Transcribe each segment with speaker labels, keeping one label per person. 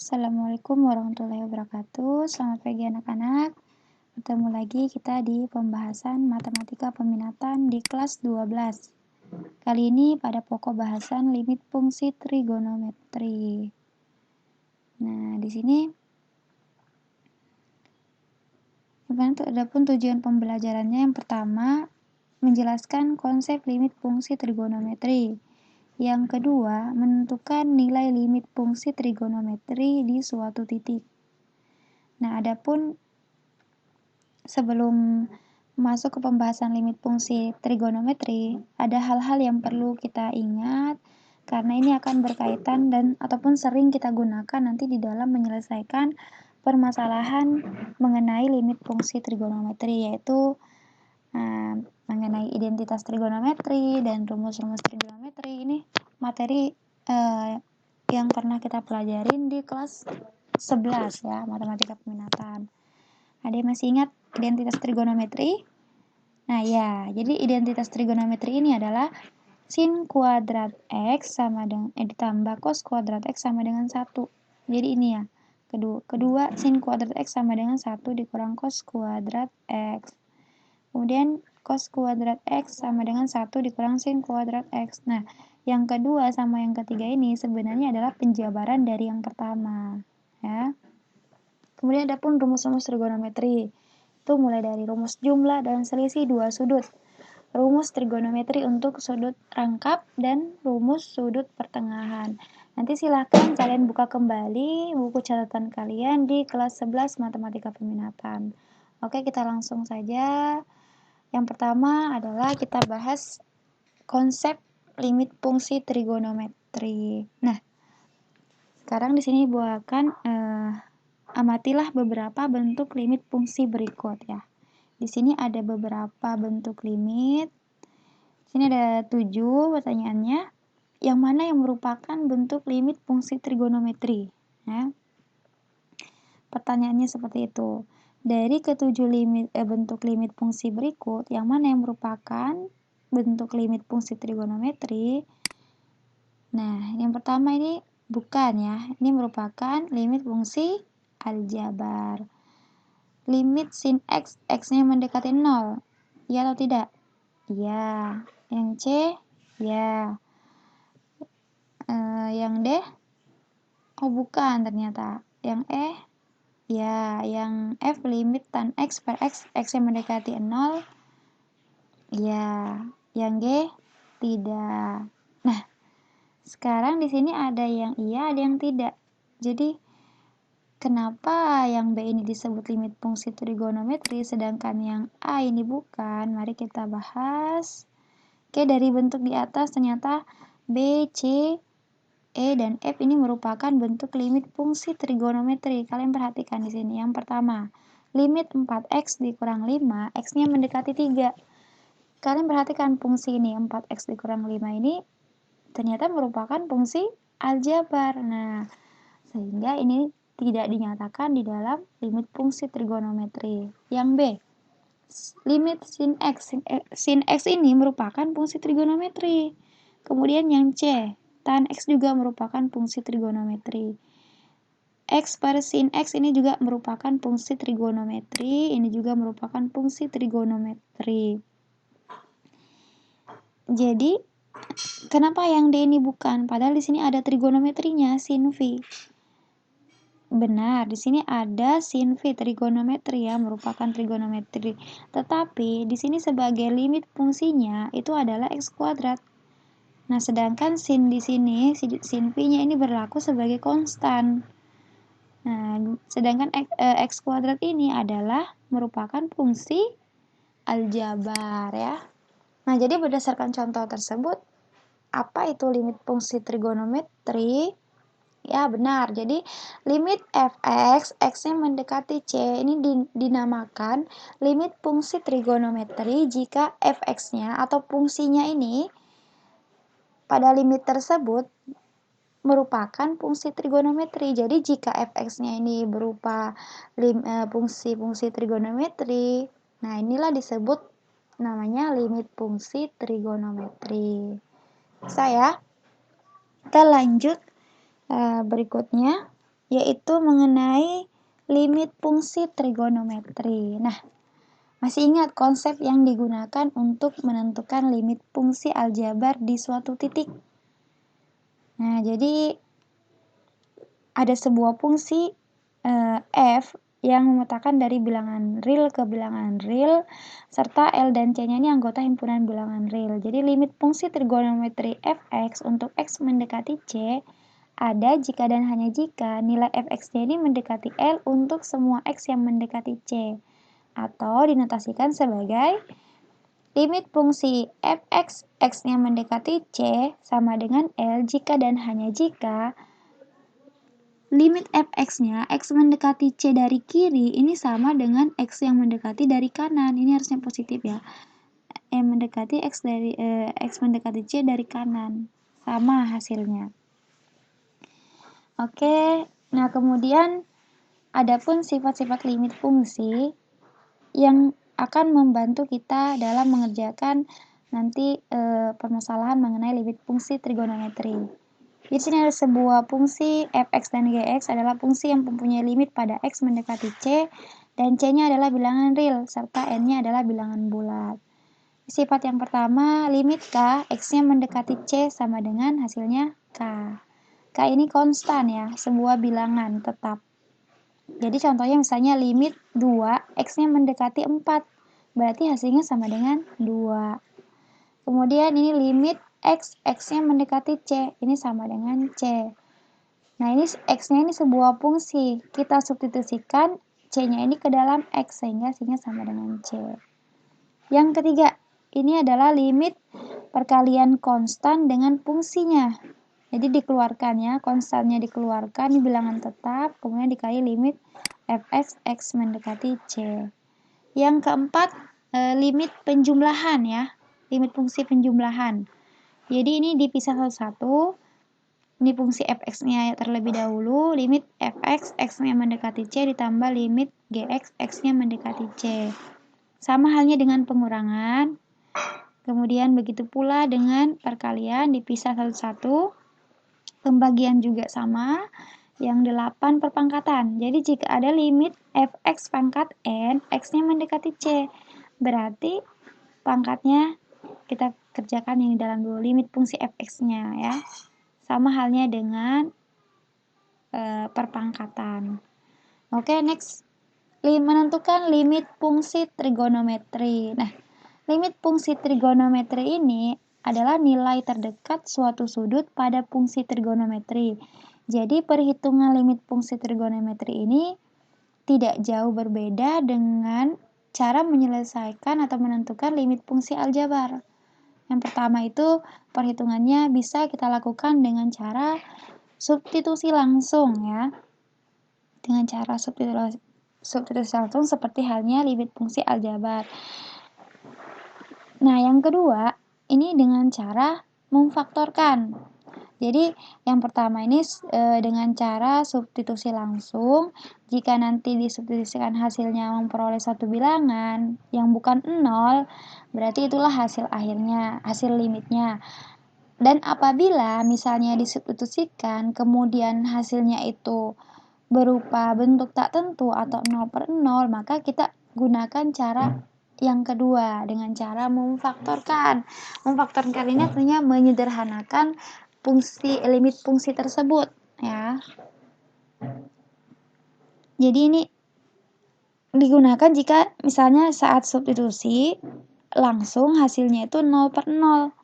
Speaker 1: Assalamualaikum warahmatullahi wabarakatuh. Selamat pagi anak-anak. Ketemu lagi kita di pembahasan matematika peminatan di kelas 12. Kali ini pada pokok bahasan limit fungsi trigonometri. Nah, di sini adapun tujuan pembelajarannya yang pertama menjelaskan konsep limit fungsi trigonometri. Yang kedua, menentukan nilai limit fungsi trigonometri di suatu titik. Nah, adapun sebelum masuk ke pembahasan limit fungsi trigonometri, ada hal-hal yang perlu kita ingat karena ini akan berkaitan dan ataupun sering kita gunakan nanti di dalam menyelesaikan permasalahan mengenai limit fungsi trigonometri, yaitu mengenai identitas trigonometri dan rumus-rumus trigonometri. Ini materi yang pernah kita pelajarin di kelas 11 ya, matematika peminatan. Ada yang masih ingat identitas trigonometri? Nah ya, jadi identitas trigonometri ini adalah sin kuadrat X sama dengan ditambah cos kuadrat X sama dengan 1. Jadi ini ya, kedua sin kuadrat X sama dengan 1 dikurang cos kuadrat X. Kemudian cos kuadrat X sama dengan 1 dikurang sin kuadrat X. Nah, yang kedua sama yang ketiga ini sebenarnya adalah penjabaran dari yang pertama. Ya. Kemudian ada pun rumus-rumus trigonometri. Itu mulai dari rumus jumlah dan selisih dua sudut. Rumus trigonometri untuk sudut rangkap dan rumus sudut pertengahan. Nanti silahkan kalian buka kembali buku catatan kalian di kelas 11 matematika peminatan. Oke, kita langsung saja. Yang pertama adalah kita bahas konsep limit fungsi trigonometri. Nah, sekarang di sini buatkan amatilah beberapa bentuk limit fungsi berikut ya. Di sini ada beberapa bentuk limit. Di sini ada 7 pertanyaannya. Yang mana yang merupakan bentuk limit fungsi trigonometri? Ya. Pertanyaannya seperti itu. Dari ketujuh bentuk limit fungsi berikut, yang mana yang merupakan bentuk limit fungsi trigonometri? Nah, yang pertama ini bukan ya. Ini merupakan limit fungsi aljabar. Limit sin X, X-nya mendekati 0. Ya atau tidak? Ya. Yang C? Ya. Yang D? Oh, bukan ternyata. Yang E? Ya, yang F limit tan X per X, X yang mendekati 0. Ya, yang G tidak. Nah, sekarang di sini ada yang iya, ada yang tidak. Jadi, kenapa yang B ini disebut limit fungsi trigonometri, sedangkan yang A ini bukan? Mari kita bahas. Oke, dari bentuk di atas ternyata B, C, E dan F ini merupakan bentuk limit fungsi trigonometri. Kalian perhatikan di sini. Yang pertama, limit 4x dikurang 5, x-nya mendekati 3. Kalian perhatikan fungsi ini, 4x dikurang 5 ini ternyata merupakan fungsi aljabar. Nah, sehingga ini tidak dinyatakan di dalam limit fungsi trigonometri. Yang B, limit sin x. Sin x ini merupakan fungsi trigonometri. Kemudian yang C, tan X juga merupakan fungsi trigonometri. X per sin X ini juga merupakan fungsi trigonometri. Ini juga merupakan fungsi trigonometri. Jadi, kenapa yang D ini bukan? Padahal di sini ada trigonometrinya, sin V. Benar, di sini ada sin V trigonometri ya, merupakan trigonometri. Tetapi di sini sebagai limit fungsinya itu adalah X kuadrat. Nah, sedangkan sin di sini, sin V-nya ini berlaku sebagai konstan. Nah, sedangkan X kuadrat ini adalah merupakan fungsi aljabar ya. Nah, jadi berdasarkan contoh tersebut, apa itu limit fungsi trigonometri? Ya, benar. Jadi, limit fx, x-nya mendekati c, ini dinamakan limit fungsi trigonometri jika fx-nya atau fungsinya ini pada limit tersebut merupakan fungsi trigonometri. Jadi, jika fx-nya ini berupa fungsi-fungsi trigonometri, nah inilah disebut namanya limit fungsi trigonometri. Kita lanjut berikutnya. yaitu mengenai limit fungsi trigonometri. Nah, masih ingat konsep yang digunakan untuk menentukan limit fungsi aljabar di suatu titik? Nah, jadi ada sebuah fungsi f yang memetakan dari bilangan real ke bilangan real, serta L dan C-nya ini anggota himpunan bilangan real. Jadi limit fungsi trigonometri fx untuk x mendekati C ada jika dan hanya jika nilai fx-nya ini mendekati L untuk semua x yang mendekati C, atau dinotasikan sebagai limit fungsi fx x-nya mendekati C sama dengan L jika dan hanya jika limit fx-nya x mendekati C dari kiri ini sama dengan x yang mendekati dari kanan. Ini harusnya positif ya. Mendekati x mendekati C dari kanan. Sama hasilnya. Oke, nah kemudian adapun sifat-sifat limit fungsi yang akan membantu kita dalam mengerjakan nanti permasalahan mengenai limit fungsi trigonometri. Di sini ada sebuah fungsi fx dan gx adalah fungsi yang mempunyai limit pada x mendekati C dan C-nya adalah bilangan real serta n-nya adalah bilangan bulat. Sifat yang pertama, limit k x-nya mendekati C sama dengan hasilnya k. K ini konstan ya, sebuah bilangan tetap. Jadi contohnya misalnya limit 2 x-nya mendekati 4, berarti hasilnya sama dengan 2. Kemudian ini limit x-nya mendekati C, ini sama dengan C. Nah, ini x-nya ini sebuah fungsi. Kita substitusikan C-nya ini ke dalam x, sehingga hasilnya sama dengan C. Yang ketiga, ini adalah limit perkalian konstan dengan fungsinya. Jadi dikeluarkan ya, konstannya dikeluarkan, ini bilangan tetap, kemudian dikali limit fx, x mendekati C. Yang keempat, limit penjumlahan ya, limit fungsi penjumlahan. Jadi ini dipisah satu-satu. Ini fungsi fx-nya terlebih dahulu, limit fx, x-nya mendekati C ditambah limit gx, x-nya mendekati C. Sama halnya dengan pengurangan. Kemudian begitu pula dengan perkalian, dipisah satu-satu. Pembagian juga sama. Yang 8 perpangkatan. Jadi jika ada limit fx pangkat n, x-nya mendekati C. Berarti pangkatnya kita kerjakan yang di dalam dulu, limit fungsi fx-nya ya. Sama halnya dengan perpangkatan. Oke, next. Menentukan limit fungsi trigonometri. Nah, limit fungsi trigonometri ini adalah nilai terdekat suatu sudut pada fungsi trigonometri. Jadi, perhitungan limit fungsi trigonometri ini tidak jauh berbeda dengan cara menyelesaikan atau menentukan limit fungsi aljabar. Yang pertama itu perhitungannya bisa kita lakukan dengan cara substitusi langsung ya. Dengan cara substitusi langsung seperti halnya limit fungsi aljabar. Nah, yang kedua, ini dengan cara memfaktorkan. Jadi, yang pertama ini dengan cara substitusi langsung. Jika nanti disubstitusikan hasilnya memperoleh suatu bilangan yang bukan 0, berarti itulah hasil akhirnya, hasil limitnya. Dan apabila misalnya disubstitusikan, kemudian hasilnya itu berupa bentuk tak tentu atau 0/0, maka kita gunakan cara yang kedua dengan cara memfaktorkan. Memfaktorkan ini artinya menyederhanakan limit fungsi tersebut ya. Jadi ini digunakan jika misalnya saat substitusi langsung hasilnya itu 0/0.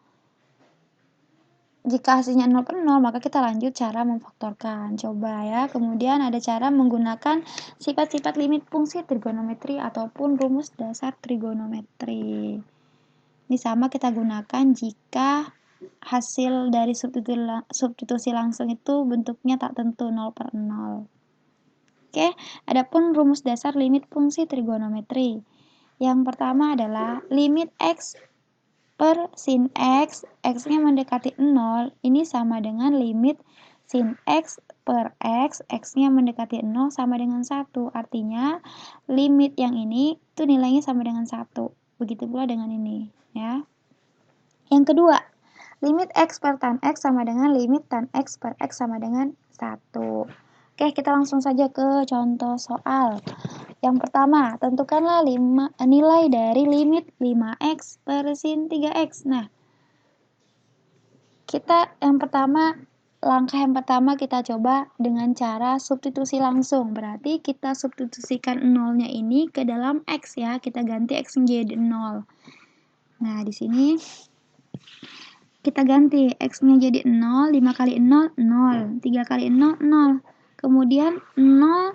Speaker 1: Jika hasilnya 0/0, maka kita lanjut cara memfaktorkan. Coba ya. Kemudian ada cara menggunakan sifat-sifat limit fungsi trigonometri ataupun rumus dasar trigonometri. Ini sama kita gunakan jika hasil dari substitusi langsung itu bentuknya tak tentu 0/0. Oke, adapun rumus dasar limit fungsi trigonometri. Yang pertama adalah limit x per sin x, x-nya mendekati 0, ini sama dengan limit sin x per x, x-nya mendekati 0 sama dengan 1. Artinya, limit yang ini itu nilainya sama dengan 1. Begitu pula dengan ini, ya. Yang kedua, limit x per tan x sama dengan limit tan x per x sama dengan 1. Oke, kita langsung saja ke contoh soal. Yang pertama, tentukanlah nilai dari limit 5x per sin 3x. Nah, langkah yang pertama kita coba dengan cara substitusi langsung. Berarti kita substitusikan nolnya ini ke dalam x ya. Kita ganti x menjadi 0. Nah, di sini kita ganti x-nya jadi 0, 5 kali 0, 0. 3 kali 0, 0. Kemudian 0,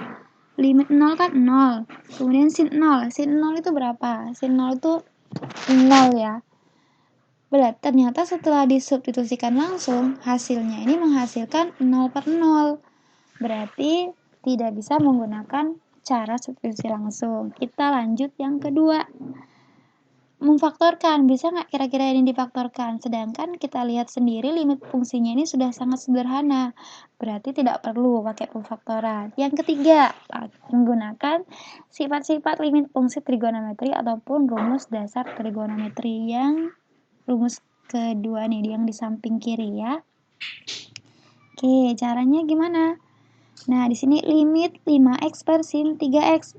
Speaker 1: limit 0 kan 0. Kemudian sin 0. Sin 0 itu berapa? Sin 0 itu 0 ya. Berarti ternyata setelah disubstitusikan langsung, hasilnya ini menghasilkan 0 per 0. Berarti tidak bisa menggunakan cara substitusi langsung. Kita lanjut yang kedua. Memfaktorkan, bisa nggak kira-kira ini difaktorkan? Sedangkan kita lihat sendiri limit fungsinya ini sudah sangat sederhana, berarti tidak perlu pakai pemfaktoran. Yang ketiga, menggunakan sifat-sifat limit fungsi trigonometri ataupun rumus dasar trigonometri. Yang rumus kedua nih, yang di samping kiri ya. Oke, caranya gimana? Nah, di sini limit 5x per sin 3x.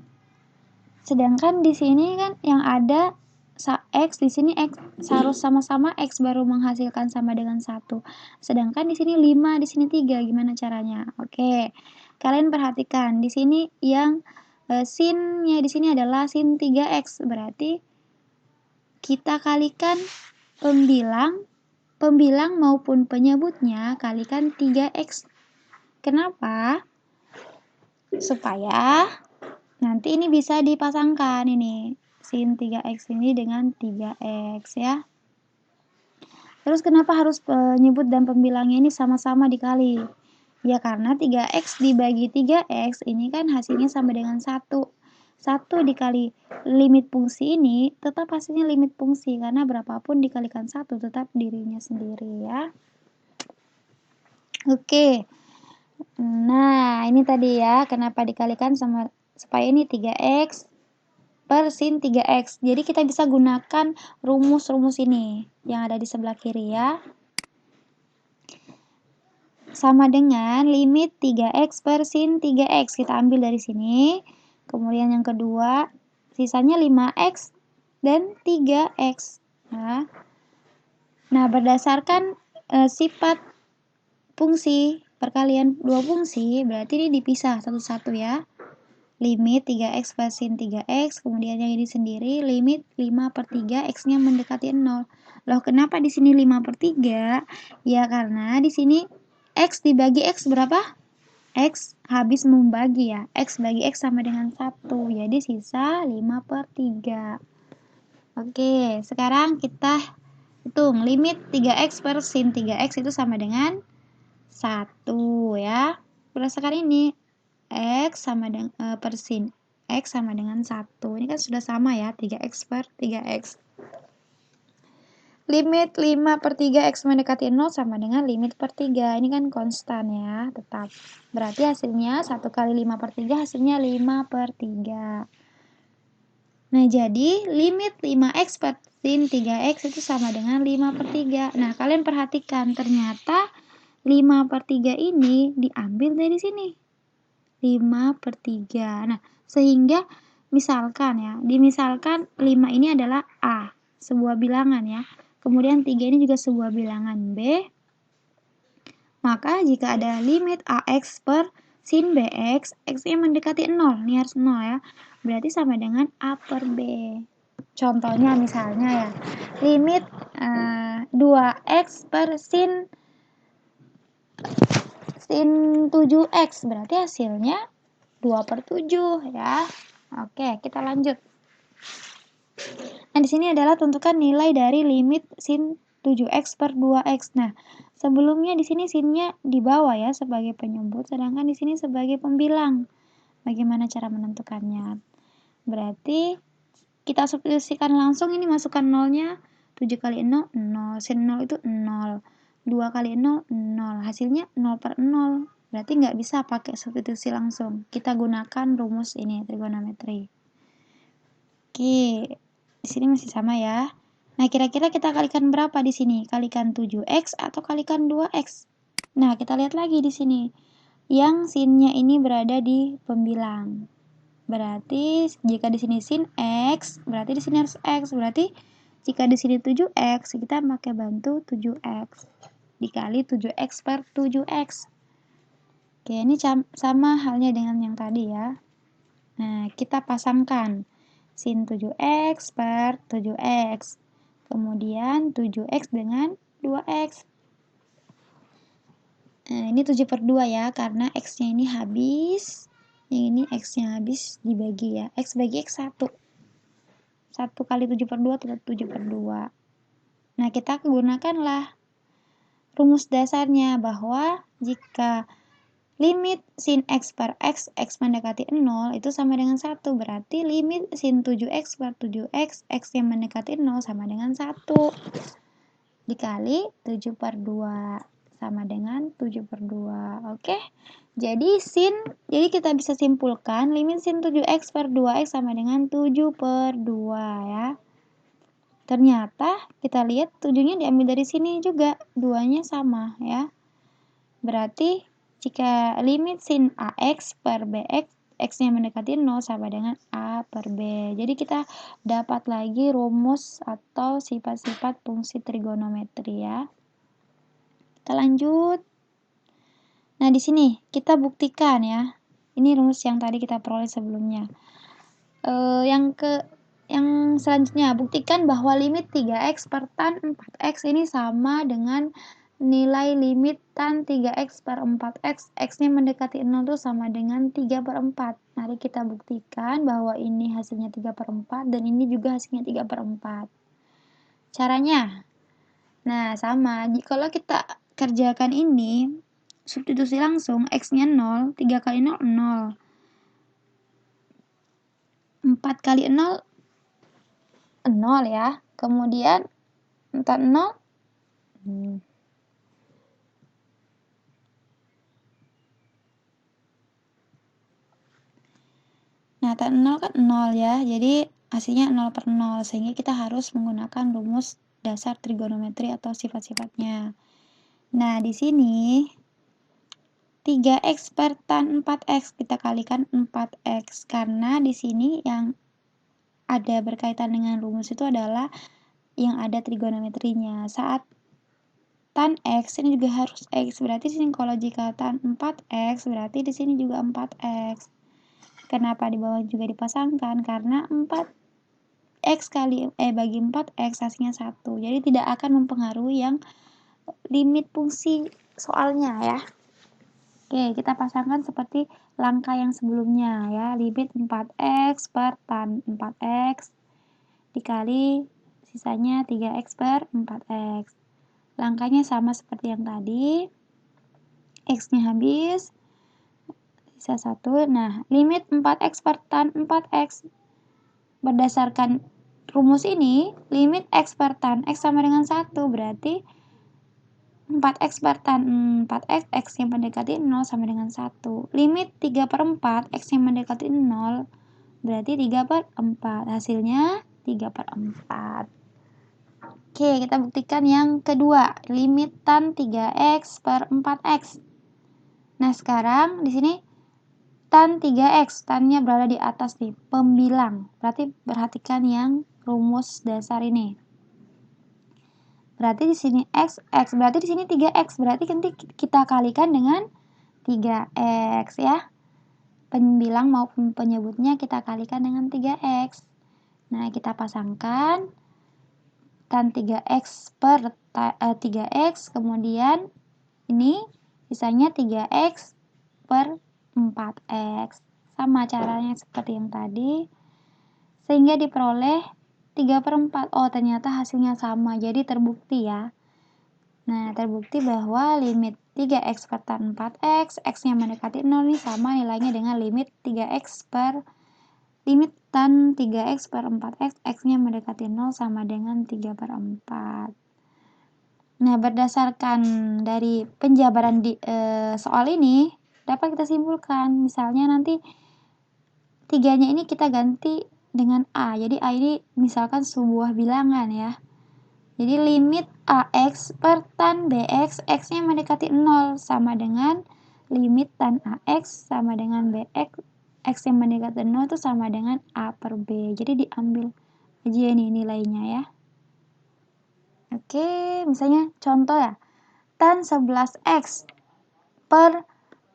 Speaker 1: Sedangkan di sini kan yang ada x, di sini x harus sama-sama x baru menghasilkan sama dengan 1. Sedangkan di sini 5, di sini 3. Gimana caranya? Oke. Kalian perhatikan di sini yang sinnya di sini adalah sin 3x. Berarti kita kalikan pembilang maupun penyebutnya kalikan 3x. Kenapa? Supaya nanti ini bisa dipasangkan ini. Sin 3x ini dengan 3x ya. Terus kenapa harus penyebut dan pembilangnya ini sama-sama dikali? Ya karena 3x dibagi 3x ini kan hasilnya sama dengan 1. 1 dikali limit fungsi ini tetap hasilnya limit fungsi. Karena berapapun dikalikan 1 tetap dirinya sendiri ya. Oke. Nah ini tadi ya kenapa dikalikan sama supaya ini 3x per sin 3x. Jadi kita bisa gunakan rumus-rumus ini yang ada di sebelah kiri ya. Sama dengan limit 3x per sin 3x. Kita ambil dari sini. Kemudian yang kedua, sisanya 5x dan 3x. Nah berdasarkan sifat fungsi perkalian dua fungsi, berarti ini dipisah satu-satu ya. Limit 3x per sin 3x, kemudian yang ini sendiri limit 5 per 3, x-nya mendekati 0. Loh, kenapa di sini 5 per 3? Ya, karena di sini x dibagi x berapa? X habis membagi ya. X bagi x sama dengan 1, jadi sisa 5 per 3. Oke, sekarang kita hitung limit 3x per sin 3x itu sama dengan 1 ya. Berdasarkan ini x sama dengan per sin x sama dengan 1. Ini kan sudah sama ya, 3x per 3x. Limit 5 per 3x mendekati 0 sama dengan limit per 3. Ini kan konstan ya, tetap. Berarti hasilnya 1 kali 5 per 3 hasilnya 5 per 3. Nah, jadi limit 5x per sin 3x itu sama dengan 5 per 3. Nah, kalian perhatikan ternyata 5 per 3 ini diambil dari sini. 5 per 3. Nah, sehingga misalkan 5 ini adalah A, sebuah bilangan ya. Kemudian 3 ini juga sebuah bilangan B. Maka jika ada limit AX per sin BX, X-nya mendekati 0. Ini harus 0 ya. Berarti sama dengan A per B. Contohnya misalnya ya, limit 2X per sin 7x, berarti hasilnya 2 per 7 ya. Oke, kita lanjut. Nah, di sini adalah tentukan nilai dari limit sin 7x per 2x. Nah, sebelumnya di sini sinnya di bawah ya sebagai penyebut, sedangkan di sini sebagai pembilang. Bagaimana cara menentukannya? Berarti kita substitusikan langsung, ini masukkan nolnya. 7 kali 0, 0. Sin 0 itu 0. 2 kali 0, 0. Hasilnya 0 per 0. Berarti nggak bisa pakai substitusi langsung. Kita gunakan rumus ini, trigonometri. Oke, di sini masih sama ya. Nah, kira-kira kita kalikan berapa di sini? Kalikan 7x atau kalikan 2x? Nah, kita lihat lagi di sini. yang sinnya ini berada di pembilang. Berarti jika di sini sin X, berarti di sini harus X. Berarti jika di sini 7X, kita pakai bantu 7X dikali 7X per 7X. Oke, ini sama halnya dengan yang tadi ya. Nah, kita pasangkan sin 7X per 7X. Kemudian 7X dengan 2X. Nah, ini 7 per 2 ya, karena X-nya ini habis. Yang ini X-nya habis dibagi ya. X bagi X 1. 1 kali 7 per 2 tetap 7 per 2. Nah, kita gunakanlah rumus dasarnya bahwa jika limit sin X per X, X mendekati 0 itu sama dengan 1. Berarti limit sin 7X per 7X, X yang mendekati 0 sama dengan 1. Dikali 7 per 2 sama dengan 7 per 2. Oke. Jadi kita bisa simpulkan limit sin 7X per 2X sama dengan 7 per 2 ya. Ternyata kita lihat 7-nya diambil dari sini juga, 2-nya sama ya. Berarti jika limit sin AX per BX, X-nya mendekati 0 sama dengan A per B. Jadi kita dapat lagi rumus atau sifat-sifat fungsi trigonometri ya. Kita lanjut. Nah, di sini kita buktikan ya. Ini rumus yang tadi kita peroleh sebelumnya. Yang selanjutnya, buktikan bahwa limit 3X per tan 4X ini sama dengan nilai limit tan 3X per 4X, X-nya mendekati 0 itu sama dengan 3 per 4. Mari kita buktikan bahwa ini hasilnya 3 per 4 dan ini juga hasilnya 3 per 4. Caranya, nah sama, kalau kita kerjakan ini, substitusi langsung, X-nya 0, 3 kali 0, 0. 4 kali 0, 0 ya. Kemudian 4 0. Nah, tan 0 kan 0 ya. Jadi hasilnya 0 per 0. Sehingga kita harus menggunakan rumus dasar trigonometri atau sifat-sifatnya. Nah, di sini 3X per tan 4X kita kalikan 4X. Karena di sini yang ada berkaitan dengan rumus itu adalah yang ada trigonometrinya. Saat tan X ini juga harus X. Berarti di sini kalau jika tan 4X berarti di sini juga 4X. Kenapa di bawah juga dipasangkan? Karena 4X bagi 4X hasilnya 1. Jadi tidak akan mempengaruhi yang limit fungsi soalnya ya. Oke, kita pasangkan seperti langkah yang sebelumnya ya. Limit 4X per tan 4X dikali sisanya 3X per 4X. Langkahnya sama seperti yang tadi. X-nya habis. Sisa 1. Nah, limit 4X per tan 4X. Berdasarkan rumus ini, limit X per tan X sama dengan 1. Berarti 4X per tan 4X, X yang mendekati 0 sama dengan 1. Limit 3 per 4, X yang mendekati 0. Berarti 3 per 4. Hasilnya 3 per 4. Oke, kita buktikan yang kedua. Limit tan 3X per 4X. Nah, sekarang di sini tan 3X, tannya berada di atas nih, pembilang. Berarti perhatikan yang rumus dasar ini. Berarti di sini X, berarti di sini 3X. Berarti nanti kita kalikan dengan 3X ya. Pembilang maupun penyebutnya kita kalikan dengan 3X. Nah, kita pasangkan tan 3X per 3X, kemudian ini sisanya 3X per 4X. Sama caranya seperti yang tadi. Sehingga diperoleh 3 per 4. Oh, ternyata hasilnya sama. Jadi terbukti ya. Nah, terbukti bahwa limit 3X per tan 4X, X-nya mendekati 0 ini sama nilainya dengan limit 3X per limit tan 3X per 4X, X-nya mendekati 0 sama dengan 3 per 4. Nah, berdasarkan dari penjabaran di soal ini, dapat kita simpulkan. Misalnya nanti 3-nya ini kita ganti dengan A. Jadi A ini misalkan sebuah bilangan ya. Jadi limit AX per tan BX, X-nya mendekati 0 sama dengan limit tan AX sama dengan BX, X yang mendekati 0 itu sama dengan A per B. Jadi diambil aja ini nilainya ya. Oke, misalnya contoh ya. Tan 11X per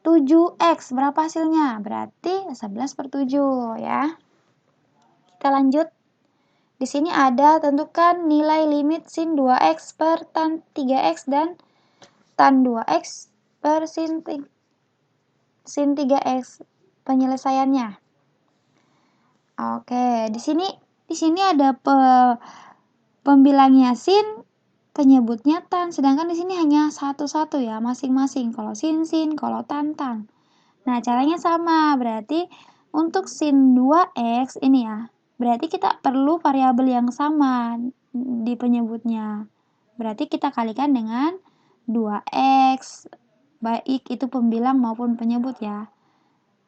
Speaker 1: 7X, berapa hasilnya? Berarti 11 per 7 ya. Kita lanjut. Di sini ada tentukan nilai limit sin 2X per tan 3X dan tan 2X per sin 3X. Penyelesaiannya. Oke, di sini ada pembilangnya sin, penyebutnya tan, sedangkan di sini hanya satu-satu ya, masing-masing. Kalau sin, kalau tan. Nah, caranya sama, berarti untuk sin 2X ini ya, berarti kita perlu variabel yang sama di penyebutnya. Berarti kita kalikan dengan 2X, baik itu pembilang maupun penyebut ya.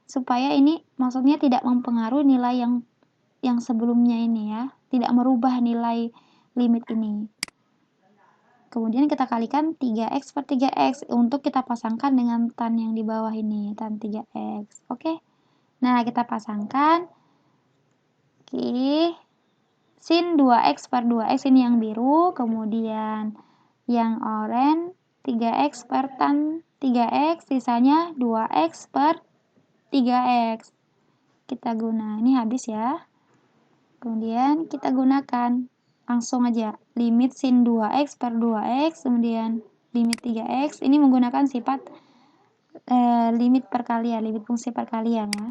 Speaker 1: Supaya ini maksudnya tidak mempengaruhi nilai yang sebelumnya ini ya, tidak merubah nilai limit ini. Kemudian kita kalikan 3X per 3X untuk kita pasangkan dengan tan yang di bawah ini, tan 3X. Oke. Nah, kita pasangkan. Oke. Sin 2X per 2X ini yang biru, kemudian yang oranye 3X per tan 3X, sisanya 2X per 3X. Kita guna, ini habis ya. Kemudian kita gunakan, langsung aja, limit sin 2X per 2X, kemudian limit 3X, ini menggunakan sifat limit perkalian, limit fungsi perkalian ya.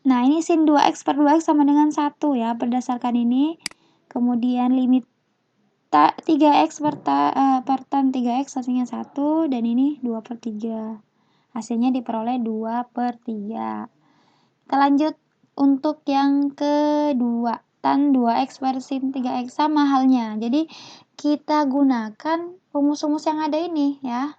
Speaker 1: Nah, ini sin 2X per 2X sama dengan 1 ya, berdasarkan ini. Kemudian limit 3X per tan 3X hasilnya 1, dan ini 2 per 3. Hasilnya diperoleh 2 per 3. Kita lanjut untuk yang kedua, tan 2X per sin 3X, sama halnya. Jadi, kita gunakan rumus-rumus yang ada ini ya.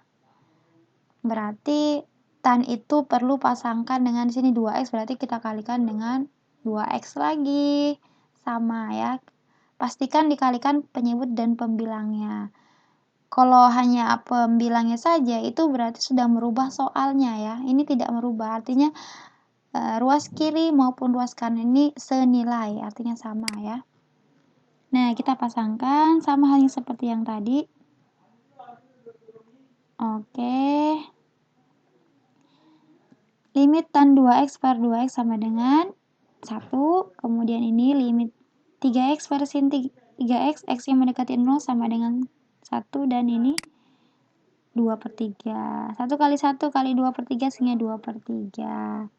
Speaker 1: Berarti tan itu perlu pasangkan dengan sini 2X, berarti kita kalikan dengan 2X lagi. Sama ya. Pastikan dikalikan penyebut dan pembilangnya. Kalau hanya pembilangnya saja, itu berarti sudah merubah soalnya ya. Ini tidak merubah, artinya ruas kiri maupun ruas kanan ini senilai, artinya sama ya. Nah, kita pasangkan sama halnya seperti yang tadi. Oke. Limit tan 2X per 2X sama dengan 1. Kemudian ini limit 3X per sin 3X, X yang mendekati 0 sama dengan 1. Dan ini 2 per 3. 1 kali 1 kali 2 per 3 sehingga 2 per 3.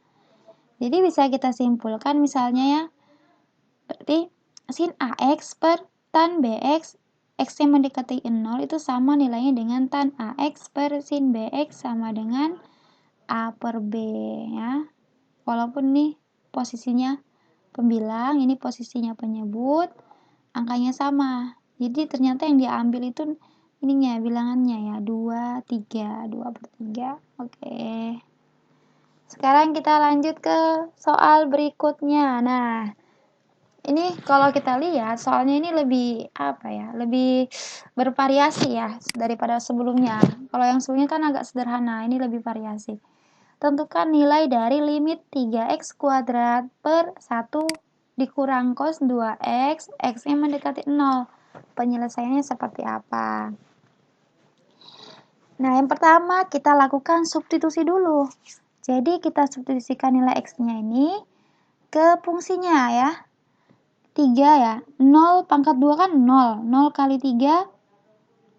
Speaker 1: Jadi bisa kita simpulkan misalnya ya. Berarti sin AX per tan BX, X yang mendekati 0 itu sama nilainya dengan tan AX per sin BX sama dengan A per B ya. Walaupun nih posisinya pembilang, ini posisinya penyebut, angkanya sama. Jadi ternyata yang diambil itu ininya, bilangannya ya, 2, 3, 2 per 3. Oke. Sekarang kita lanjut ke soal berikutnya. Nah, ini kalau kita lihat soalnya ini lebih lebih bervariasi ya daripada sebelumnya. Kalau yang sebelumnya kan agak sederhana, ini lebih variasi. Tentukan nilai dari limit 3x kuadrat per 1 dikurang cos 2x, x yang mendekati 0. Penyelesaiannya seperti apa? Nah, yang pertama kita lakukan substitusi dulu. Jadi kita substitusikan nilai x-nya ini ke fungsinya ya. 3 ya. 0 pangkat 2 kan 0. 0 kali 3,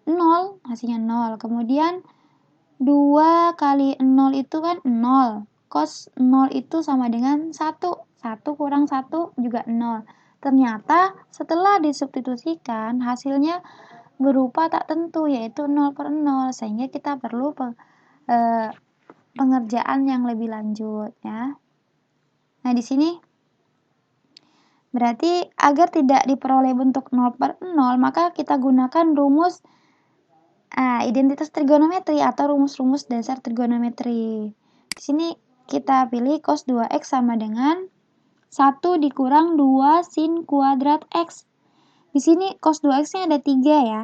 Speaker 1: 0. Hasilnya 0. Kemudian 2 kali 0 itu kan 0. Cos 0 itu sama dengan 1. 1 kurang 1 juga 0. Ternyata setelah disubstitusikan hasilnya berupa tak tentu, yaitu 0 per 0. Sehingga kita perlu pengerjaan yang lebih lanjut ya. Nah, di sini berarti agar tidak diperoleh bentuk 0 per 0, maka kita gunakan rumus identitas trigonometri atau rumus-rumus dasar trigonometri. Di sini kita pilih cos 2x sama dengan 1 dikurang 2 sin kuadrat x. Di sini cos 2x-nya ada 3 ya.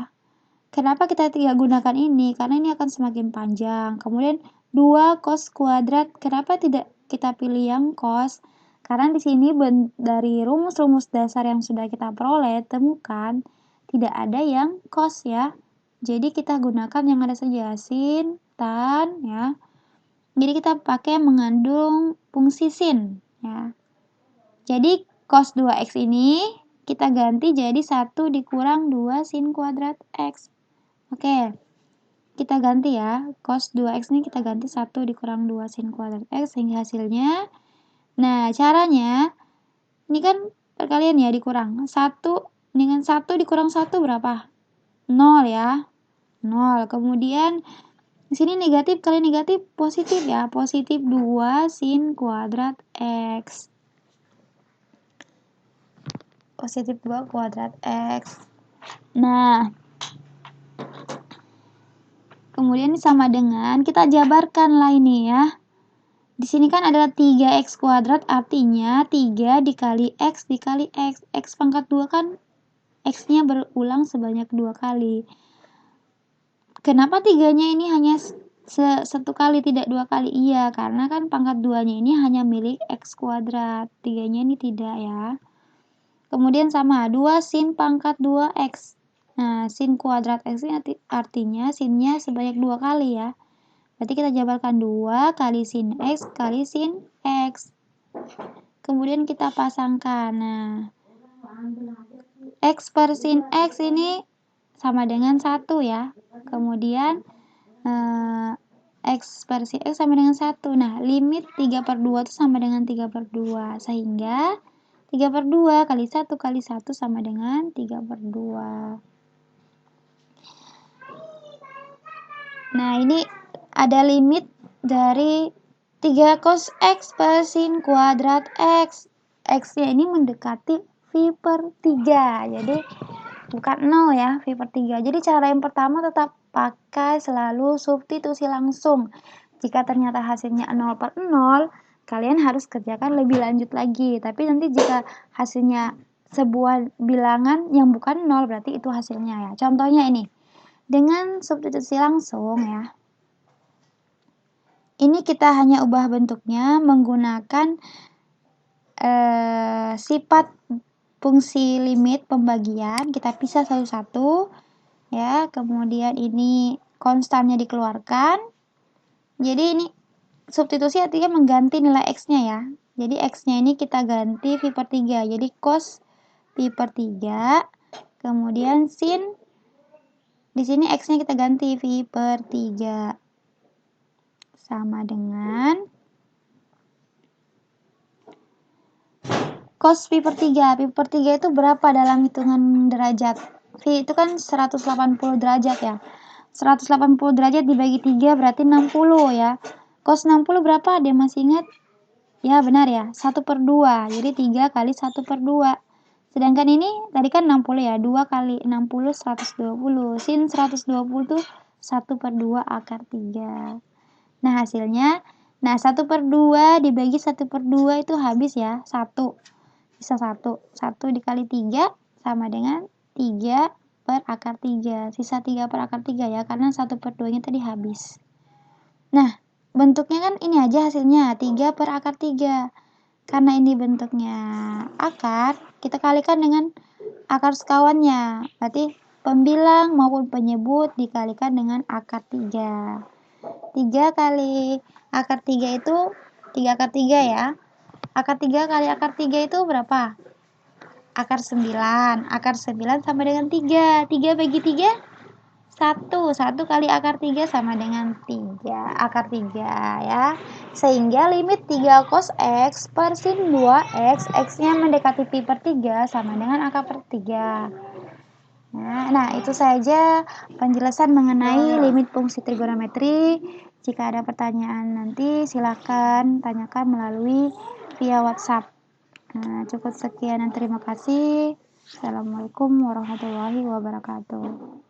Speaker 1: Kenapa kita tidak gunakan ini? Karena ini akan semakin panjang. Kemudian 2 cos kuadrat. Kenapa tidak kita pilih yang cos? Karena di sini dari rumus-rumus dasar yang sudah kita peroleh, temukan tidak ada yang cos ya. Jadi kita gunakan yang ada saja, sin, tan ya. Jadi kita pakai mengandung fungsi sin ya. Jadi cos 2x ini kita ganti jadi 1 dikurang 2 sin kuadrat x. Oke. Kita ganti ya, cos 2x ini kita ganti 1 dikurang 2 sin kuadrat x sehingga hasilnya, nah caranya, ini kan perkalian ya dikurang, 1 dengan 1 dikurang 1 berapa? 0 ya, 0, kemudian di sini negatif kali negatif positif ya, positif 2 sin kuadrat x, positif 2 kuadrat x, nah kemudian sama dengan kita jabarkan lah ini ya. Di sini kan ada 3x kuadrat, artinya 3 dikali x dikali x. X pangkat 2 kan x-nya berulang sebanyak 2 kali. Kenapa 3-nya ini hanya satu kali, tidak 2 kali? Iya, karena kan pangkat 2-nya ini hanya milik x kuadrat. 3-nya ini tidak ya. Kemudian sama, 2 sin pangkat 2x. Nah, sin kuadrat x ini artinya sinnya sebanyak 2 kali ya. Berarti kita jabarkan 2 kali sin x kali sin x. Kemudian kita pasangkan. Nah, x per sin x ini sama dengan 1 ya. Kemudian x per sin x sama dengan 1. Nah, limit 3 per 2 itu sama dengan 3 per 2. Sehingga 3 per 2 kali 1 kali 1 sama dengan 3 per 2. Nah, ini ada limit dari 3 cos x per sin kuadrat x. X-nya ini mendekati V per 3. Jadi, bukan 0 ya, V per 3. Jadi, cara yang pertama tetap pakai selalu substitusi langsung. Jika ternyata hasilnya 0 per 0, kalian harus kerjakan lebih lanjut lagi. Tapi nanti jika hasilnya sebuah bilangan yang bukan 0, berarti itu hasilnya ya. Contohnya ini. Dengan substitusi langsung ya. Ini kita hanya ubah bentuknya menggunakan sifat fungsi limit pembagian. Kita pisah satu-satu ya. Kemudian ini konstannya dikeluarkan. Jadi ini substitusi artinya mengganti nilai x-nya ya. Jadi x-nya ini kita ganti V per 3. Jadi cos V per 3. Kemudian sin, di sini x-nya kita ganti V per 3. Sama dengan cos V per 3. V per 3 itu berapa dalam hitungan derajat? V itu kan 180 derajat ya. 180 derajat dibagi 3 berarti 60 ya. Cos 60 berapa? Dia masih ingat? Ya benar ya, 1 per 2. Jadi 3 kali 1 per 2. Sedangkan ini tadi kan 60 ya, 2 kali 60 120. Sin 120 itu 1 per 2 akar 3. Nah hasilnya, 1 per 2 dibagi 1 per 2 itu habis ya, 1. Bisa 1. 1 dikali 3 sama dengan 3 per akar 3. Sisa 3 per akar 3 ya, karena 1 per 2-nya tadi habis. Nah, bentuknya kan ini aja hasilnya, 3 per akar 3. Karena ini bentuknya akar, kita kalikan dengan akar sekawannya. Berarti pembilang maupun penyebut dikalikan dengan akar 3. 3 kali akar 3 itu 3 akar 3 ya. Akar 3 kali akar 3 itu berapa? Akar 9. Akar 9 sama dengan 3. 3 bagi 3? 1 kali akar 3 sama dengan 3 akar 3 ya. Sehingga limit 3 cos x per sin 2x, x-nya mendekati pi per 3 sama dengan akar per 3. Nah, itu saja penjelasan mengenai limit fungsi trigonometri. Jika ada pertanyaan nanti silakan tanyakan melalui via WhatsApp. Cukup sekian dan terima kasih. Assalamualaikum warahmatullahi wabarakatuh.